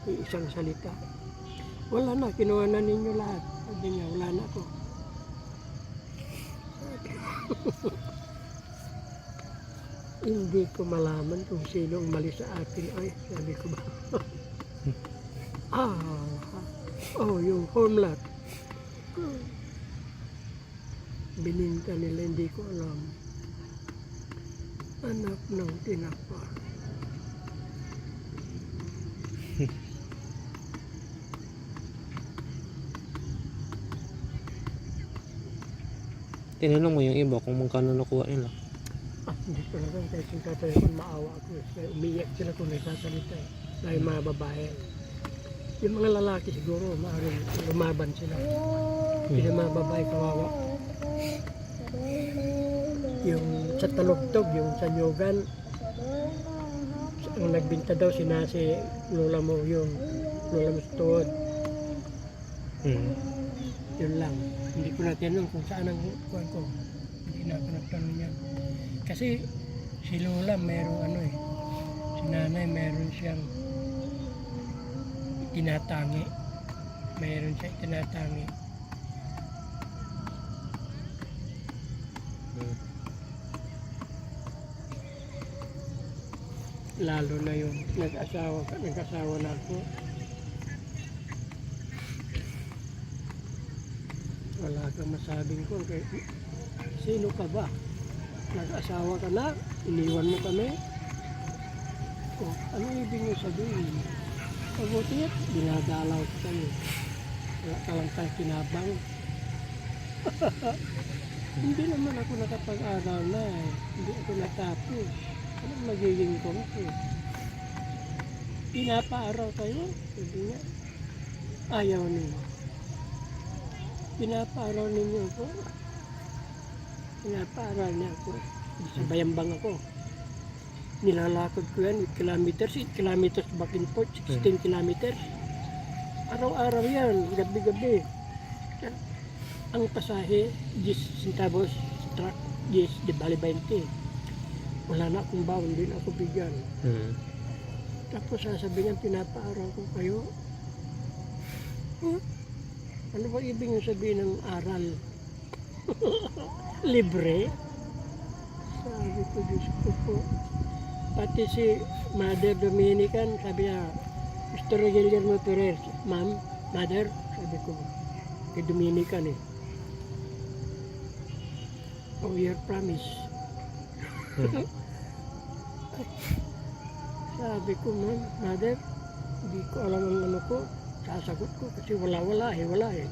Isang salita. Wala na, kinuha na ninyo lahat. Sabi niya, wala na ako. Hindi ko malaman kung sino ang mali sa akin. Ay, sabi ko ba? Yung homeland. Bininta nila, hindi ko alam. Anak ng tinapa. Tinanong mo yung iba kung magkano nakuha nila. Hindi ko lang kahit yung tatay ko maawa ko. Kaya umiyak sila kung nagsasalita. Dahil mga babae. Yung mga lalaki siguro, maaaring lumaban sila. Yung mga babae kawawa. Yung sa talugtog, yung sa Nyogan, ang nagbinta daw sinasi lola mo yung lola mo sa tuhod. Yun lang. Hindi ko natinanong kung saan ang kuhan ko. Hindi na ako nagtanong yan. Kasi si lola meron si nanay meron siyang tinatangi. Meron siya tinatangi. Lalo na yung nag-asawa na ako. Wala kang masabing ko. Sino ka ba? Nag-asawa ka na? Iniwan mo kami? Ano ibig mo sabihin? Mabuti at dinadalaw ka kami. Wala ka lang tayo kinabang. Hindi naman ako nakapag-aral na eh. Hindi ako natapos. Anong magiging ko ako? Pinapaaral kayo? Sabi niya. Ayaw ninyo. Pinapaaral ninyo ako. Pinapaaral niya ako. Sa bayambang ako. Nilalakad ko yan 8 kilometers. 8 kilometers back and forth. 16 kilometers. Araw-araw yan. Gabi-gabi. Ang pasahe 10 centavos truck 10 de bali 20. Wala na akong baon, din ako bigyan. Tapos sasabihin niya, pinapaaral ko kayo. Ano ba ibig yung sabihin ng aral? Libre? Sabi ko, Diyos ko po. Pati si Mother Dominican, sabi niya, Mr. Guillermo Perez, Ma'am, Mother, sabi ko, kay Dominican eh. Oh, your promise. Sabi ko, Mother, hindi ko alam ang ano ko. Sasagot ko kasi wala eh.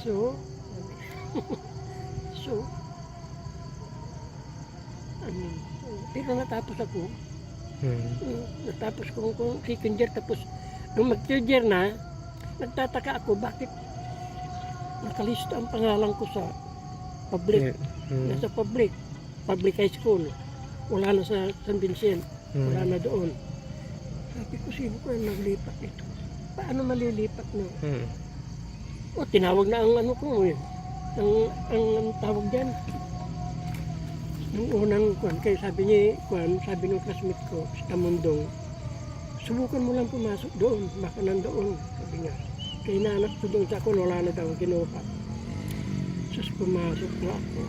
So, pero natapos ako. Natapos ko kung second year, tapos nung mag-third year na, nagtataka ako bakit nakalista ang pangalan ko sa public. Nasa public high school. Wala na sa San Vincent. Wala na doon. Sabi ko, sino ko yung naglipat nito? Paano malilipat no? Tinawag na ang ano ko eh. Ang tawag dyan. Nung unang kuwan, kaya sabi ng classmate ko, sa Tamundong, subukan mo lang pumasok doon, baka nandoon. Sabi niya, kaya naanap ko doon sa ako, wala na daw kinuha. Sus, pumasok na ako.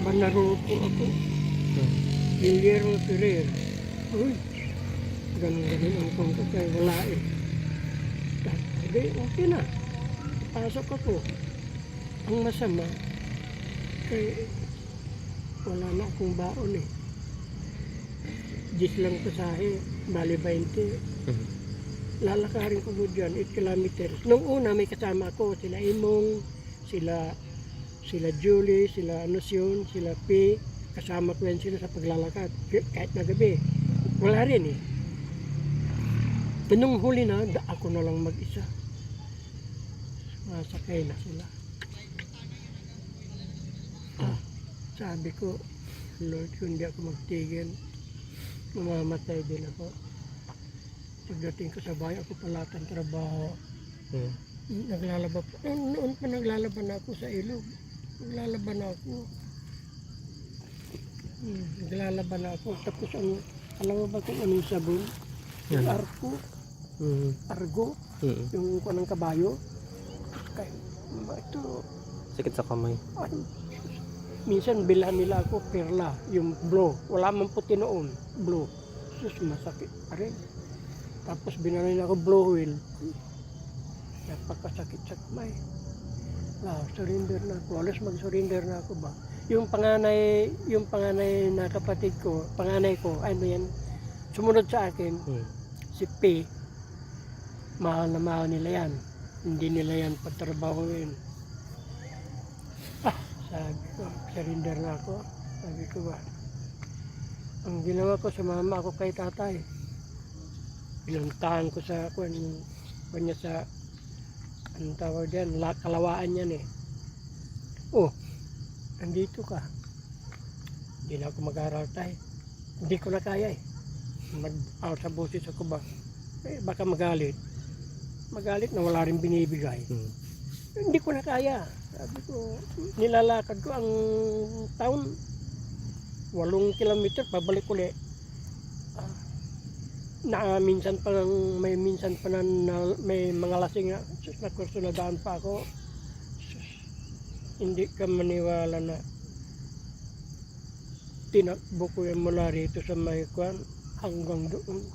Banaro po ako. Guillermo Ferrer. Uy, ganun ang kongko kaya wala eh. Sabi, okay na. Pasok ako. Ang masama, kaya wala na akong baon eh. 10 lang pasahe, bali 20. Lalakarin ko dyan, 8 kilometers. Nung una may kasama ko, sila Imong, sila Julie, sila Anuncion, sila P. Kasama ko yan sila sa paglalakad. Kahit na gabi. Wala rin eh. Nung huli na, ako na lang mag-isa. Masakay na sila. Sabi ko, Lord, kung hindi ako magtigil, mamamatay din ako. Pagdating ko sa bahay, ako palatan trabaho. Naglalaba pa. Noon pa naglalaban ako sa ilog. Naglalaban ako. Naglalaban ako. Tapos alam mo ba kung anong sabon? Yung Yan. argo, yung kuha ng kabayo. Kaya, ito, Sakit sa kamay. ay, minsan bilhan nila ako perla, yung blue. Wala man puti noon, blue. Sus, masakit pa rin. Tapos binalay na ako blue wheel. Napakasakit sa kamay. Surrender na ako. Alas mag-surrender na ako ba? Yung panganay na kapatid ko, panganay ko, ano yan, sumunod sa akin, si P. Mahal na mahal nila yan. Hindi nila yan patrabahuin. Sabi ko, surrender na ako. Sabi ko ba, ang ginawa ko, sumama ako kay tatay. Pinuntahan ko sa kanya sa, anong tawag dyan, kalawaan yan eh. Oh, nandito ka. Hindi na ako mag-aaral tayo. Hindi ko na kaya eh. Mag-out sa boses ako ba? Baka magalit. Magalit na wala rin binibigay. Hindi ko na kaya. Sabi ko, nilalakad ko ang taon. 8 kilometer, pabalik ulit. Minsan pa may mga lasing na kurso na daan pa ako. Hindi ka maniwala na tinakbo ko yung mula rito sa Maykuan hanggang doon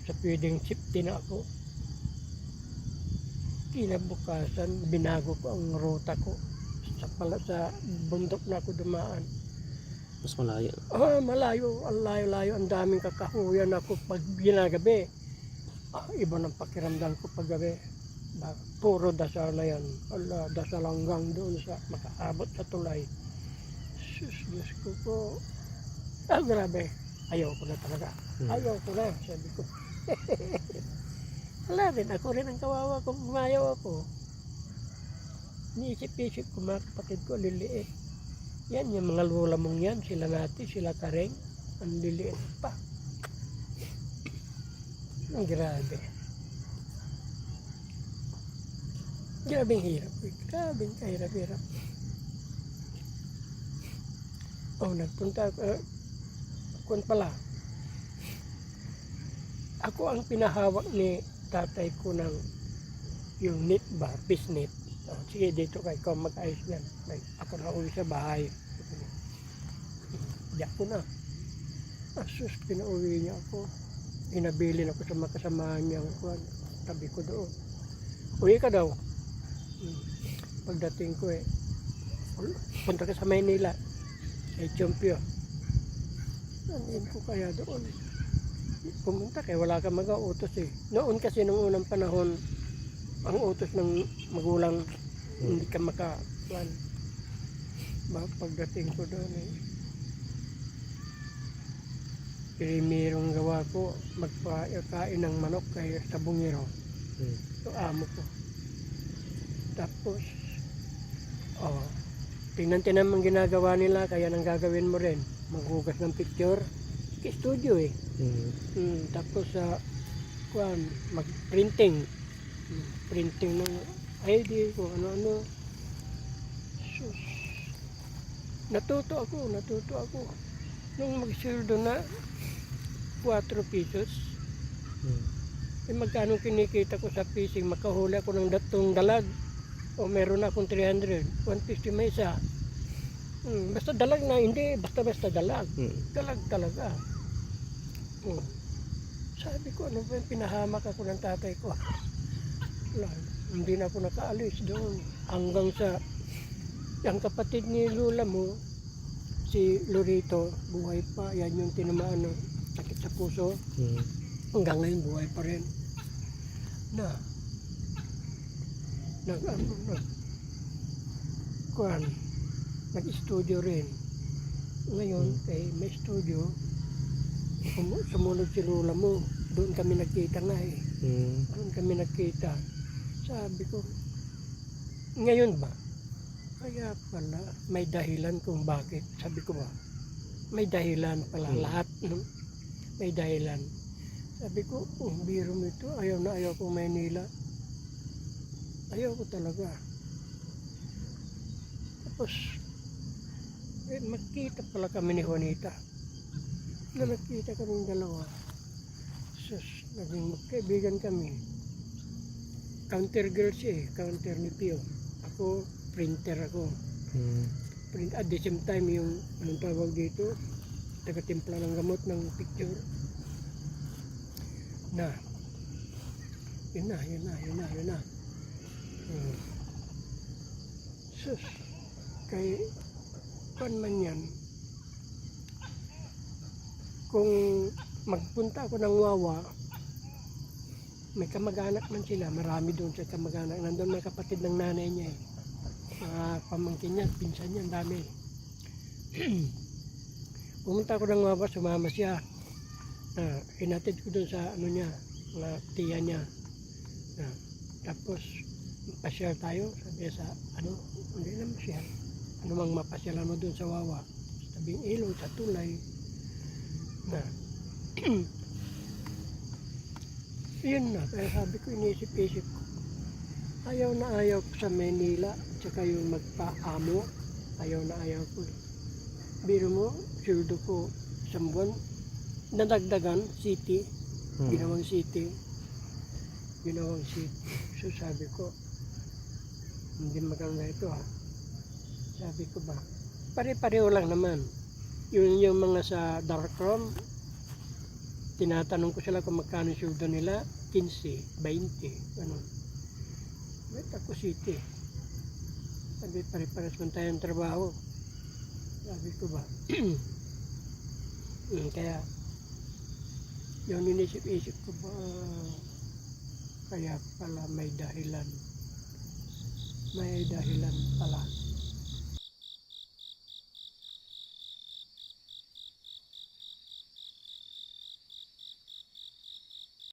sa pwedeng safety na ako. Kinabukasan, binago ko ang ruta ko sa bundok na ako dumaan. Mas malayo. Malayo, ang layo-layo, ang daming kakahuyan ako pag ginagabi. Iba ng pakiramdam ko pag gabi. Puro dasal na yan. Dasal hanggang doon sa makaabot sa tulay. Diyos ko po. Grabe. Ayaw ko na talaga. Ayaw ko na. Sabi ko. Wala rin. Ako rin ang kawawa kung umayaw ako. Niisip-isip ko mga kapatid ko, liliit. Yan, yung mga lola mong yan, sila Nati, sila Kareng, ang liliit pa. Ang grabe. Grabing hirap. Grabing kahirap-hirap. Nagpunta ako. Kung pala, ako ang pinahawak ni tatay ko ng yung knit bar, fish knit. Sige, dito ka, ikaw mag-ayos yan. Ako na uwi sa bahay. Hindi ako na. Asus, pinauwi niya ako. Inabilin ako sa mga kasamahan niya. Tabi ko doon. Uwi ka daw. Pagdating ko punta ka sa Maynila. Sa Chompio. Nandiyan ko kaya doon. Pumunta kaya wala ka mag-autos eh. Noon kasi nung unang panahon, ang utos ng magulang hindi ka makakuan. Pagdating ko doon primerong gawa ko magpakain ng manok kay sa bungiro. Ito amo ko. Tapos tingnan ang ginagawa nila kaya nang gagawin mo rin. Maghugas ng picture. Studio eh. Tapos mag-printing. Printing ng ID kung ano-ano. Sus. Natuto ako. Nung mag-sweldo na 4 pesos. Magkano kinikita ko sa fishing, makahuli ako ng datong dalag. O meron akong 300, 150 may isa. Basta dalag na, hindi basta dalag. Dalag talaga. Sabi ko, ano ba yung pinahamak ako ng tatay ko? Hindi na ako nakaalis doon. Hanggang sa, ang kapatid ni Lola mo, si Lorito, buhay pa. Yan yung tinamaan ng sakit sa puso. Hanggang ngayon, buhay pa rin. Nag-studio rin. Ngayon, may studio. Sumunod si Lola mo. Doon kami nagkita nga eh. Doon kami nagkita. Sabi ko, ngayon ba? Kaya pala, may dahilan kung bakit. Sabi ko ba, may dahilan pala lahat. No? May dahilan. Sabi ko, biro mo ito, ayaw na ayaw ko Maynila. Ayaw ko talaga. Tapos, magkita pala kami ni Juanita. Na nagkita kaming dalawa. Sus, naging magkaibigan kami. Counter girl siya counter ni Pio. Ako, printer ako. At the same time, yung anong tawag dito, taga-timpla ng gamot ng picture. Na, yun na. Sus, kay pan man yan, kung magpunta ako ng Wawa, may kamag-anak man sila, marami doon sa kamag-anak. Nandun may kapatid ng nanay niya mga pamangkin niya, pinsan niya, ang dami. Pumunta ako ng Wawa, sumama siya. Hinatid ko doon sa ano niya, mga tiya niya. Tapos, pasyal tayo, sabi sa ano, hindi naman siya. Ano mang mapasyalan mo doon sa Wawa, sa tabing ilog, sa tulay. Yun na, kaya sabi ko, inisip-isip ko. Ayaw na ayaw ko sa Manila, tsaka yung magpa-amo, ayaw na ayaw ko. Biro mo, sildo ko isang buwan, nadagdagan, city, ginawang city. So sabi ko, hindi maganda ito ha. Sabi ko ba, pare-pareho lang naman. Yun yung mga sa darkroom, tinatanong ko sila kung magkano sildo nila, 15, 20, ano. Ba't ako city? Sabi, pare-pares man tayong trabaho. Sabi ko ba, kaya, yung inisip-isip ko ba, kaya pala may dahilan. May dahilan pala.